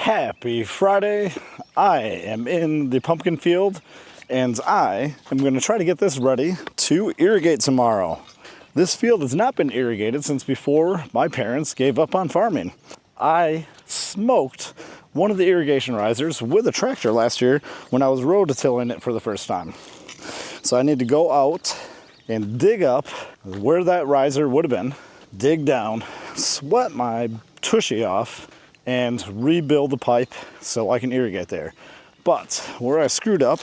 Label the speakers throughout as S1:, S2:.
S1: Happy Friday. I am in the pumpkin field and I am going to try to get this ready to irrigate tomorrow. This field has not been irrigated since before my parents gave up on farming. I smoked one of the irrigation risers with a tractor last year when I was rototilling it for the first time. So I need to go out and dig up where that riser would have been, dig down, sweat my tushy off, and rebuild the pipe so I can irrigate there. But where I screwed up,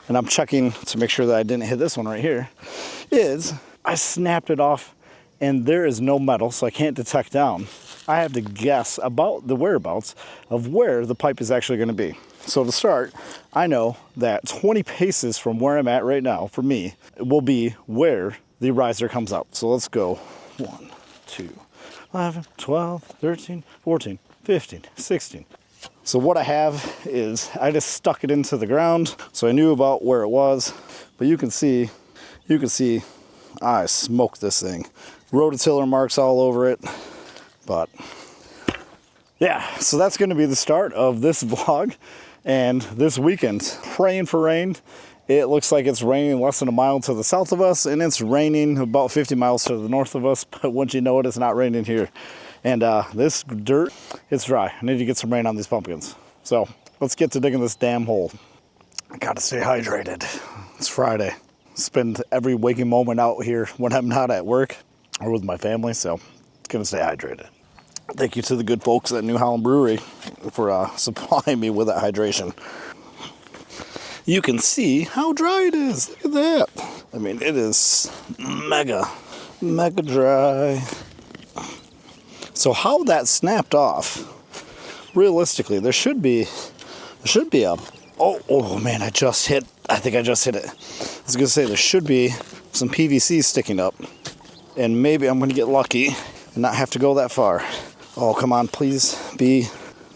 S1: and I'm checking to make sure that I didn't hit this one right here, is I snapped it off and there is no metal, so I can't detect down. I have to guess about the whereabouts of where the pipe is actually going to be. So to start, I know that 20 paces from where I'm at right now, for me, will be where the riser comes out. So let's go 1, 2, 11, 12, 13, 14, 15, 16. So what I have is I just stuck it into the ground, so I knew about where it was. But you can see I smoked this thing. Rototiller marks all over it. But yeah, so that's going to be the start of this vlog and this weekend. Praying for rain. It looks like it's raining less than a mile to the south of us, and it's raining about 50 miles to the north of us. But once you know it, it's not raining here. And this dirt, it's dry. I need to get some rain on these pumpkins. So let's get to digging this damn hole. I gotta stay hydrated. It's Friday. Spend every waking moment out here when I'm not at work or with my family, so it's gonna stay hydrated. Thank you to the good folks at New Holland Brewery for supplying me with that hydration. You can see how dry it is. Look at that. I mean, it is mega dry. So how that snapped off, realistically, there should be a, oh man, I think I just hit it. I was gonna say there should be some PVC sticking up, and maybe I'm gonna get lucky and not have to go that far. Oh, come on, please be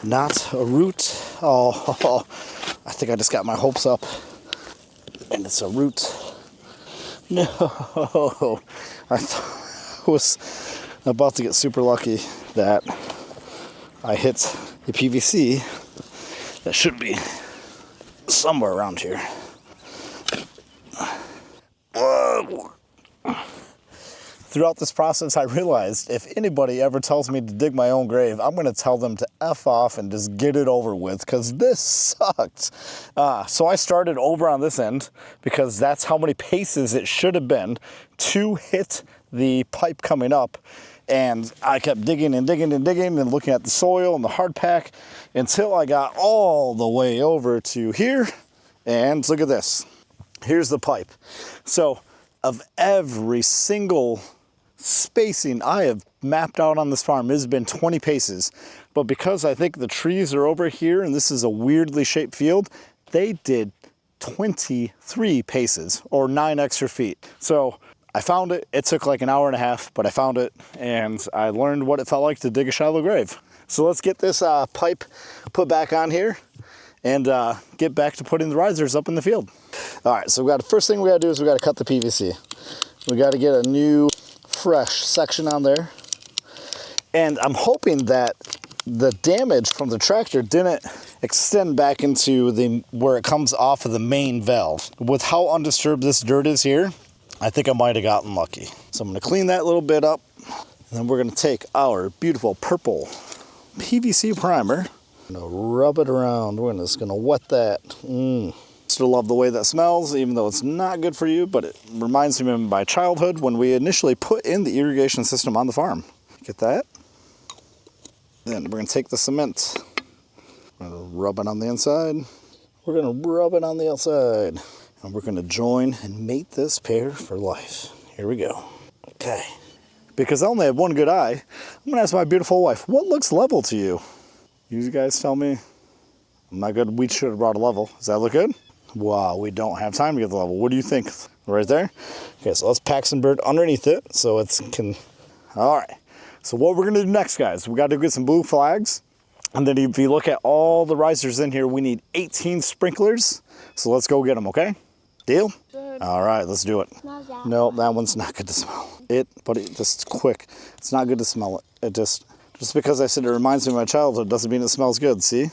S1: not a root. Oh, I think I just got my hopes up, and it's a root. No, I was about to get super lucky that I hit the PVC that should be somewhere around here. Whoa. Throughout this process, I realized if anybody ever tells me to dig my own grave, I'm going to tell them to F off and just get it over with, because this sucked. So I started over on this end because that's how many paces it should have been to hit the pipe coming up. And I kept digging and digging and digging and looking at the soil and the hard pack until I got all the way over to here. And look at this. Here's the pipe. So of every single spacing I have mapped out on this farm, it has been 20 paces. But because I think the trees are over here and this is a weirdly shaped field, they did 23 paces or 9 extra feet. So I found it. It took like an hour and a half, but I found it and I learned what it felt like to dig a shallow grave. So let's get this pipe put back on here and get back to putting the risers up in the field. All right, so the first thing we gotta do is we gotta cut the PVC. We gotta get a new fresh section on there. And I'm hoping that the damage from the tractor didn't extend back into where it comes off of the main valve. With how undisturbed this dirt is here, I think I might have gotten lucky. So I'm gonna clean that little bit up, and then we're gonna take our beautiful purple PVC primer, I'm gonna rub it around. We're just gonna wet that. Still love the way that smells, even though it's not good for you, but it reminds me of my childhood when we initially put in the irrigation system on the farm. Get that? Then we're gonna take the cement, we're gonna rub it on the inside, we're gonna rub it on the outside, and we're gonna join and mate this pair for life. Here we go. Okay. Because I only have one good eye, I'm gonna ask my beautiful wife, what looks level to you? You guys tell me. I'm not good. We should have brought a level. Does that look good? Wow, we don't have time to get the level. What do you think? Right there? Okay, so let's pack some dirt underneath it so it can... All right. So what we're gonna do next, guys, we gotta get some blue flags. And then if you look at all the risers in here, we need 18 sprinklers. So let's go get them, okay? Deal? Good. All right, let's do it.
S2: Smells that
S1: no, that one's not good to smell. But it just quick. It's not good to smell it. Just because I said it reminds me of my childhood doesn't mean it smells good, see?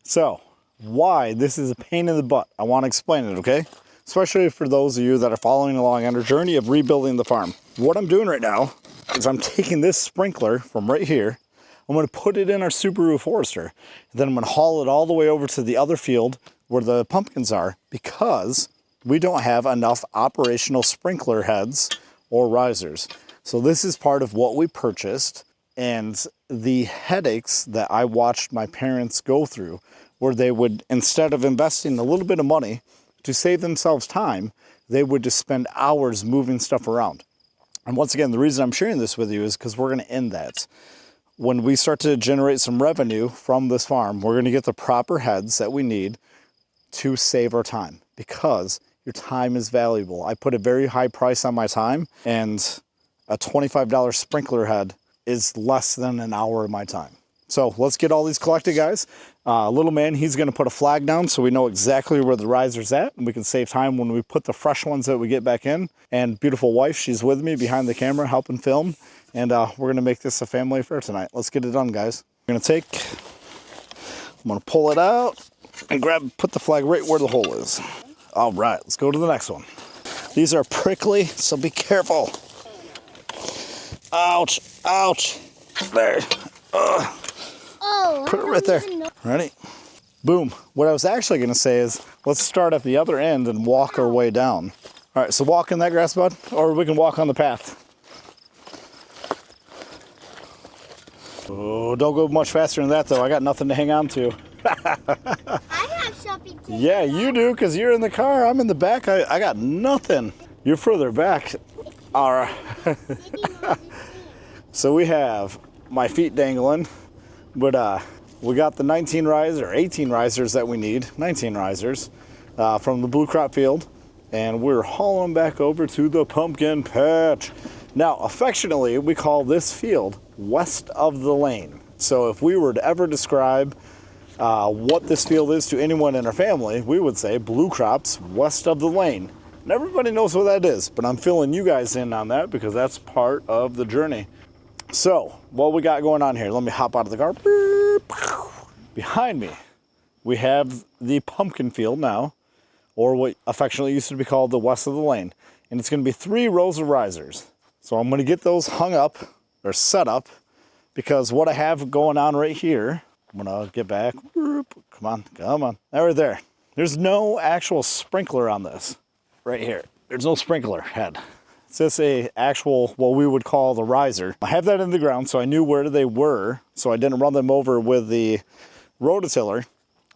S1: So why this is a pain in the butt, I want to explain it, okay? Especially for those of you that are following along on our journey of rebuilding the farm. What I'm doing right now is I'm taking this sprinkler from right here. I'm going to put it in our Subaru Forester. And then I'm going to haul it all the way over to the other field where the pumpkins are, because we don't have enough operational sprinkler heads or risers. So this is part of what we purchased, and the headaches that I watched my parents go through, where they would, instead of investing a little bit of money to save themselves time, they would just spend hours moving stuff around. And once again, the reason I'm sharing this with you is because we're going to end that. When we start to generate some revenue from this farm, we're going to get the proper heads that we need to save our time, because your time is valuable. I put a very high price on my time, and a $25 sprinkler head is less than an hour of my time. So let's get all these collected, guys. Little man, he's going to put a flag down so we know exactly where the riser's at, and we can save time when we put the fresh ones that we get back in. And beautiful wife, she's with me behind the camera helping film. And we're going to make this a family affair tonight. Let's get it done, guys. I'm going to pull it out and put the flag right where the hole is. All right, let's go to the next one. These are prickly, so be careful. Ouch, ouch. There.
S2: Oh,
S1: put it right there. Ready? Boom. What I was actually going to say is, let's start at the other end and walk our way down. All right, so walk in that grass, bud, or we can walk on the path. Oh, don't go much faster than that, though. I got nothing to hang on to.
S2: I have something to
S1: Yeah, you do, because you're in the car. I'm in the back. I got nothing. You're further back. All right. So we have my feet dangling, but we got the 18 risers that we need, 19 risers, from the blue crop field, and we're hauling back over to the pumpkin patch. Now, affectionately, we call this field west of the lane. So if we were to ever describe what this field is to anyone in our family, we would say blue crops west of the lane. And everybody knows what that is, but I'm filling you guys in on that because that's part of the journey. So what we got going on here, let me hop out of the car. Behind me, we have the pumpkin field now, or what affectionately used to be called the west of the lane. And it's going to be 3 rows of risers. So I'm going to get those hung up or set up, because what I have going on right here, I'm going to get back. Come on. Right there. There's no actual sprinkler on this right here. There's no sprinkler head. It's just a actual, what we would call the riser. I have that in the ground, so I knew where they were, so I didn't run them over with the rototiller.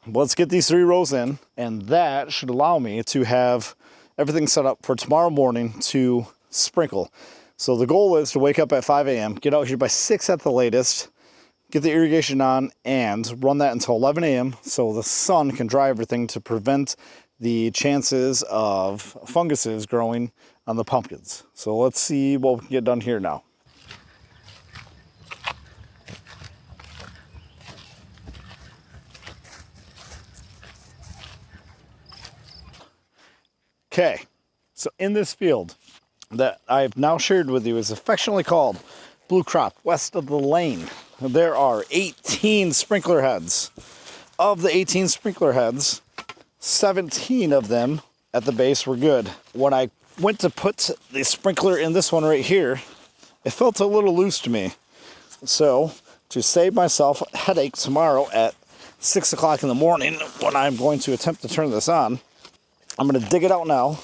S1: Let's get these 3 rows in, and that should allow me to have everything set up for tomorrow morning to sprinkle. So the goal is to wake up at 5 a.m., get out here by 6 at the latest, get the irrigation on, and run that until 11 a.m. so the sun can dry everything to prevent the chances of funguses growing on the pumpkins. So let's see what we can get done here now. Okay, so in this field that I've now shared with you is affectionately called blue crop west of the lane. There are 18 sprinkler heads. Of the 18 sprinkler heads, 17 of them at the base were good. When I went to put the sprinkler in this one right here, it felt a little loose to me. So to save myself a headache tomorrow at 6 o'clock in the morning when I'm going to attempt to turn this on, I'm going to dig it out now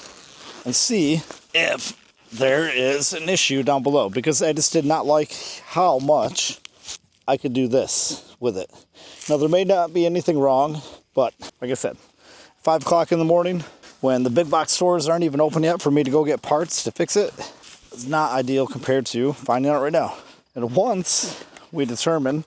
S1: and see if there is an issue down below, because I just did not like how much I could do this with it. Now, there may not be anything wrong, but like I said, 5 o'clock in the morning when the big box stores aren't even open yet for me to go get parts to fix it, it's not ideal compared to finding out right now. And once we determine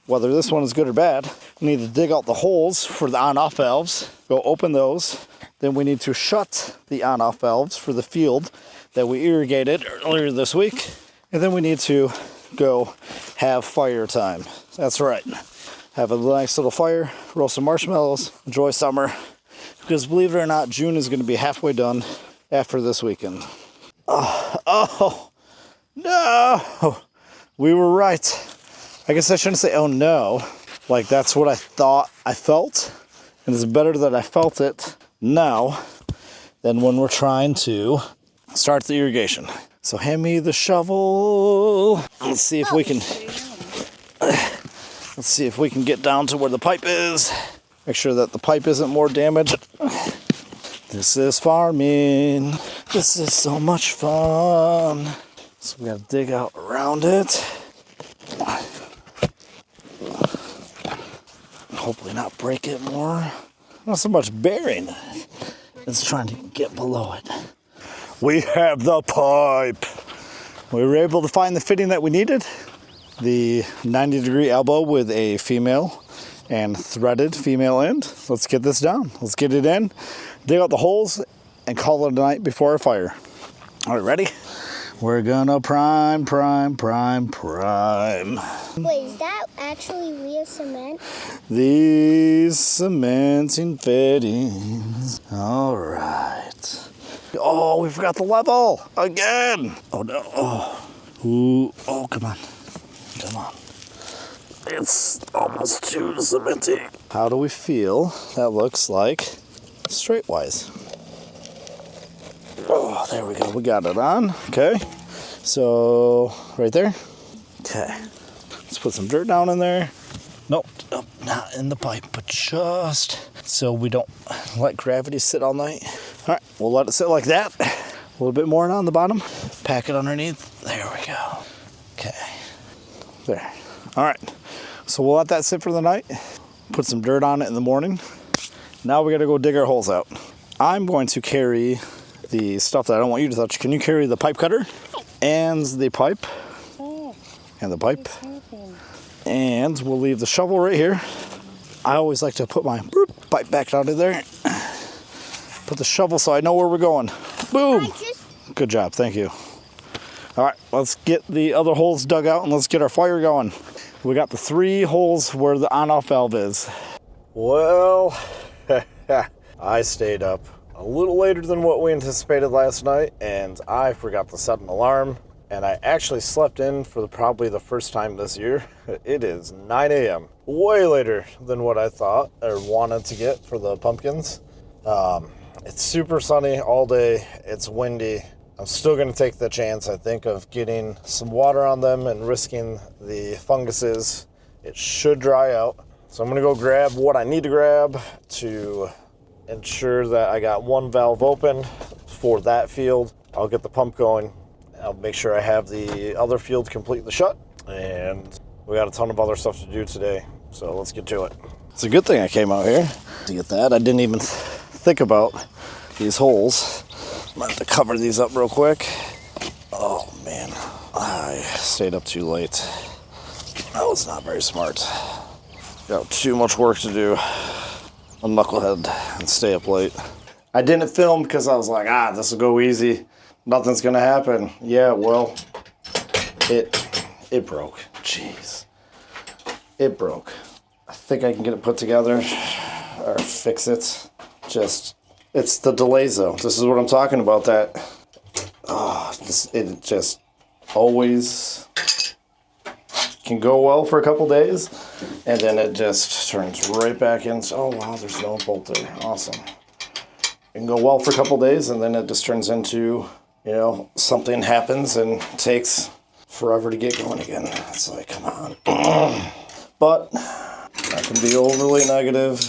S1: whether this one is good or bad, we need to dig out the holes for the on-off valves, go open those. Then we need to shut the on-off valves for the field that we irrigated earlier this week. And then we need to go have fire time. That's right. Have a nice little fire, roast some marshmallows, enjoy summer. Because believe it or not, June is going to be halfway done after this weekend. Oh, no! We were right. I guess I shouldn't say, oh no. Like that's what I thought I felt. And it's better that I felt it now than when we're trying to start the irrigation. So hand me the shovel. Let's see if we can get down to where the pipe is. Make sure that the pipe isn't more damaged. This is farming. This is so much fun. So we gotta dig out around it. Hopefully not break it more. Not so much bearing. It's trying to get below it. We have the pipe. We were able to find the fitting that we needed. The 90-degree elbow with a female and threaded female end. Let's get this down. Let's get it in, dig out the holes, and call it a night before our fire. All right, ready? We're gonna prime.
S2: Wait, is that actually real cement?
S1: These cementing fittings. All right. Oh, we forgot the level again. Oh no. Oh, ooh. Oh, come on. It's almost too cementy. How do we feel? That looks like straightwise. Oh, there we go. We got it on. Okay. So, right there. Okay. Let's put some dirt down in there. Nope, not in the pipe, but just so we don't let gravity sit all night. All right, we'll let it sit like that. A little bit more on the bottom. Pack it underneath. There we go. Okay. There. All right. So we'll let that sit for the night. Put some dirt on it in the morning. Now we got to go dig our holes out. I'm going to carry the stuff that I don't want you to touch. Can you carry the pipe cutter and the pipe? And the pipe. And we'll leave the shovel right here. I always like to put my pipe back down in there. Put the shovel so I know where we're going. Boom! Good job, thank you. All right, let's get the other holes dug out and let's get our fire going. We got the 3 holes where the on-off valve is. Well, I stayed up a little later than what we anticipated last night, and I forgot to set an alarm. And I actually slept in for probably the first time this year. It is 9 a.m. Way later than what I thought or wanted to get for the pumpkins. It's super sunny all day. It's windy. I'm still going to take the chance, I think, of getting some water on them and risking the funguses. It should dry out. So I'm going to go grab what I need to grab to ensure that I got one valve open for that field. I'll get the pump going. I'll make sure I have the other field completely shut, and we got a ton of other stuff to do today, so let's get to it. It's a good thing I came out here to get that. I didn't even think about these holes. I'm gonna have to cover these up real quick. Oh man, I stayed up too late. That was not very smart. Got too much work to do. A knucklehead and stay up late. I didn't film because I was like, this will go easy. Nothing's gonna happen. Yeah, well, it broke. Jeez. It broke. I think I can get it put together or fix it. It's the delays though. This is what I'm talking about, that it just always can go well for a couple days and then it just turns right back in. Oh wow, there's no bolt there. Awesome. It can go well for a couple days and then it just turns into, something happens and takes forever to get going again. It's like, come on. But I can be overly negative.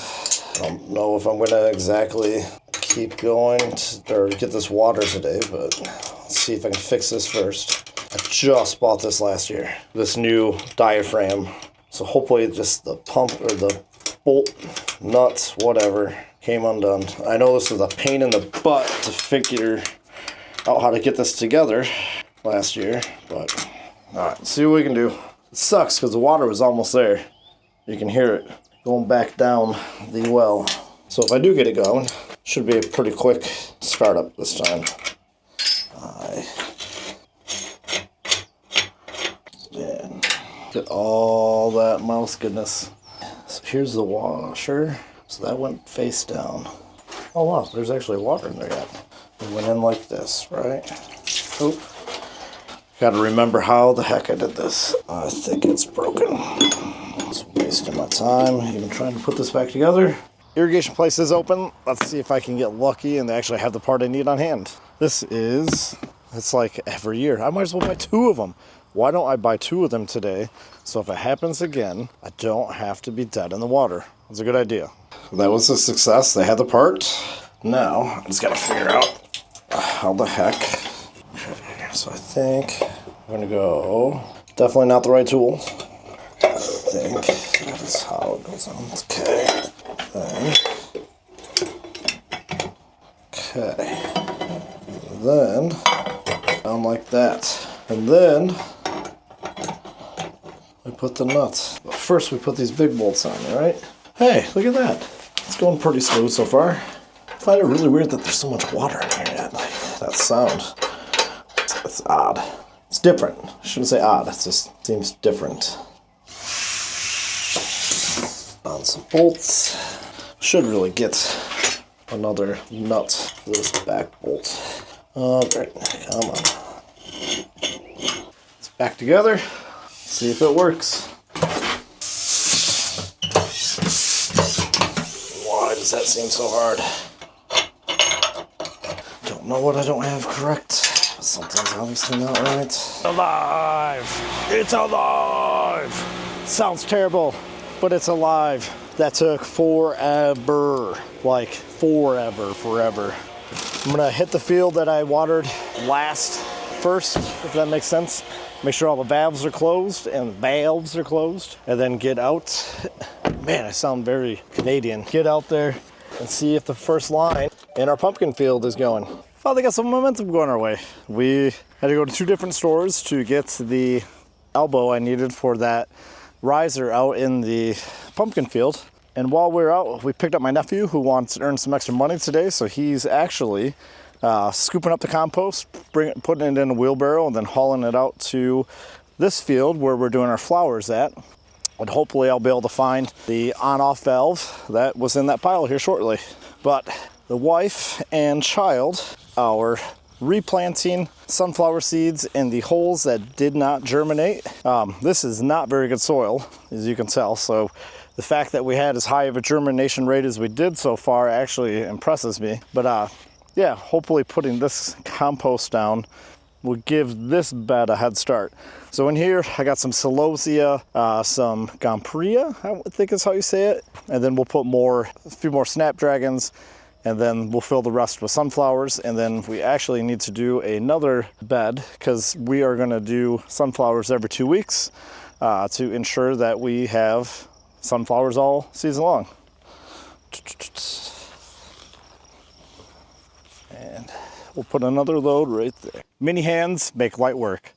S1: I don't know if I'm going to exactly keep going or get this water today, but let's see if I can fix this first. I just bought this last year, this new diaphragm. So hopefully just the pump or the bolt, nuts, whatever, came undone. I know this is a pain in the butt to figure out how to get this together last year, but all right, see what we can do. It sucks because the water was almost there. You can hear it going back down the well. So if I do get it going, should be a pretty quick startup this time. And get all that mouse goodness. So here's the washer. So that went face down. Oh wow, there's actually water in there yet. It went in like this, right? Oop. Gotta remember how the heck I did this. I think it's broken. Let's Wasting my time even trying to put this back together. Irrigation place is open. Let's see if I can get lucky and actually have the part I need on hand. It's like every year. I might as well buy 2 of them. Why don't I buy 2 of them today? So if it happens again, I don't have to be dead in the water. That's a good idea. That was a success. They had the part. Now, I just gotta figure out how the heck. Okay, so I think I'm gonna go, definitely not the right tool. I think that is how it goes on. Okay. Then down like that. And then we put the nuts. But first we put these big bolts on there, right? Hey, look at that. It's going pretty smooth so far. I find it really weird that there's so much water in here yet. Like, that sound. It's odd. It's different. I shouldn't say odd, it just seems different. On some bolts. Should really get another nut for this back bolt. Alright, come on. It's back together. See if it works. Why does that seem so hard? Don't know what I don't have correct. Something's obviously not right. Alive! It's alive! Sounds terrible, but it's alive. That took forever. Like forever. I'm gonna hit the field that I watered first, if that makes sense. Make sure all the valves are closed, and then get out. Man, I sound very Canadian. Get out there and see if the first line in our pumpkin field is going. Finally got some momentum going our way. We had to go to 2 different stores to get the elbow I needed for that riser out in the pumpkin field. And while we were out, we picked up my nephew who wants to earn some extra money today. So he's actually scooping up the compost, putting it in a wheelbarrow, and then hauling it out to this field where we're doing our flowers at. And hopefully I'll be able to find the on-off valve that was in that pile here shortly. But the wife and child are replanting sunflower seeds in the holes that did not germinate. This is not very good soil, as you can tell. So the fact that we had as high of a germination rate as we did so far actually impresses me. But yeah, hopefully putting this compost down will give this bed a head start. So in here, I got some celosia, some gompria, I think is how you say it. And then we'll put a few more snapdragons, and then we'll fill the rest with sunflowers. And then we actually need to do another bed because we are gonna do sunflowers every 2 weeks to ensure that we have sunflowers all season long. And we'll put another load right there. Mini hands make light work.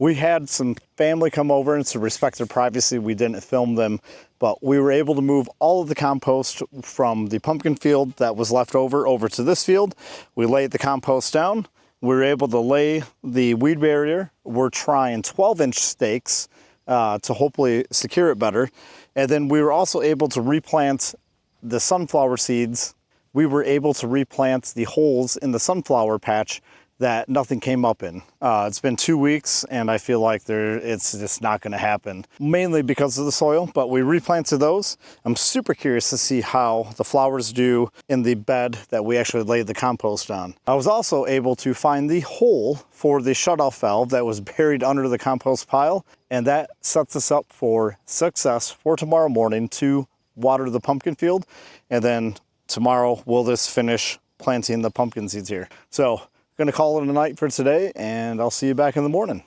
S1: We had some family come over, and to respect their privacy, we didn't film them, but we were able to move all of the compost from the pumpkin field that was left over to this field. We laid the compost down. We were able to lay the weed barrier. We're trying 12-inch stakes to hopefully secure it better. And then we were also able to replant the sunflower seeds. We were able to replant the holes in the sunflower patch that nothing came up in. It's been 2 weeks, and I feel like it's just not gonna happen, mainly because of the soil, but we replanted those. I'm super curious to see how the flowers do in the bed that we actually laid the compost on. I was also able to find the hole for the shutoff valve that was buried under the compost pile, and that sets us up for success for tomorrow morning to water the pumpkin field, and then tomorrow we'll just finish planting the pumpkin seeds here. So, gonna call it a night for today, and I'll see you back in the morning.